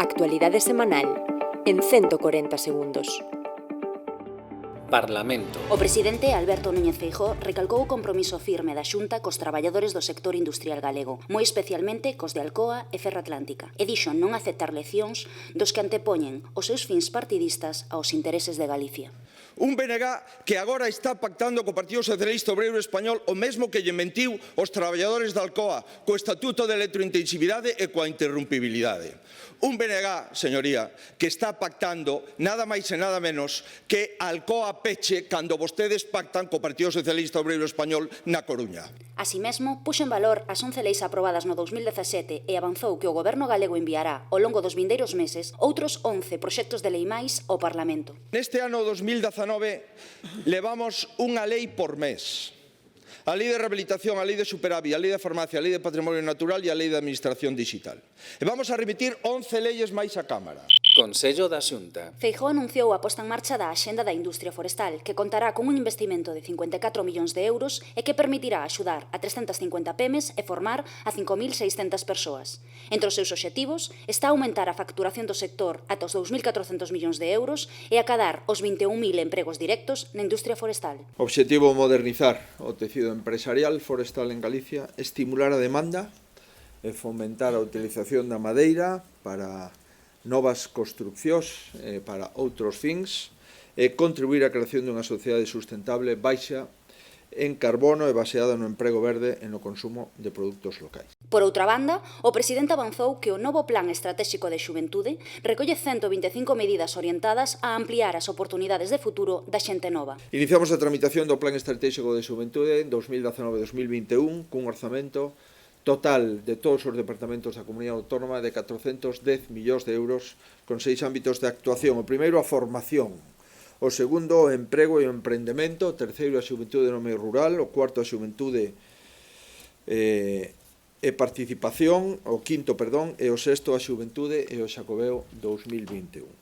Actualidade semanal en 140 segundos. Parlamento. O presidente Alberto Núñez Feijóo recalcou o compromiso firme da Xunta cos traballadores do sector industrial galego, moi especialmente cos de Alcoa e Ferroatlántica, e dixo non aceptar leccións dos que antepoñen os seus fins partidistas aos intereses de Galicia. Un BNG que agora está pactando co Partido Socialista Obreiro Español o mesmo que lle mentiu os traballadores da Alcoa co Estatuto de Electrointensividade e coa interrumpibilidade. Un BNG, señoría, que está pactando nada máis e nada menos que Alcoa peche cando vostedes pactan co Partido Socialista Obreiro Español na Coruña. Así mesmo, puxo en valor as 11 leis aprobadas no 2017 e avanzou que o Goberno galego enviará, ao longo dos vindeiros meses, outros 11 proxectos de lei máis ao Parlamento. Neste ano 2019 levamos unha lei por mes. A Lei de Rehabilitación, a Lei de Superávit, a Lei de Farmacia, a Lei de Patrimonio Natural e a Lei de Administración Digital. E vamos a remitir 11 leyes máis á Cámara. Consello da Xunta. Feijóo anunciou a posta en marcha da Axenda da Industria Forestal, que contará con un investimento de 54 millóns de euros e que permitirá axudar a 350 pemes e formar a 5.600 persoas. Entre os seus obxectivos está aumentar a facturación do sector ata os 2.400 millóns de euros e acadar os 21.000 empregos directos na industria forestal. Obxectivo modernizar o tecido empresarial forestal en Galicia, estimular a demanda e fomentar a utilización da madeira para novas construccións para outros fins e contribuir á creación dunha sociedade sustentable baixa en carbono e baseada no emprego verde e no consumo de produtos locais. Por outra banda, o presidente avanzou que o novo Plan Estratéxico de Xuventude recolle 125 medidas orientadas a ampliar as oportunidades de futuro da xente nova. Iniciamos a tramitación do Plan Estratéxico de Xuventude 2019-2021 cun orzamento total de todos os departamentos da Comunidade Autónoma de 410 millóns de euros con 6 ámbitos de actuación. O primeiro, a formación. O segundo, o emprego e o emprendemento. O terceiro, a xuventude no medio rural. O cuarto, a xuventude e participación. O quinto, e o sexto, a xuventude e o Xacobeo 2021.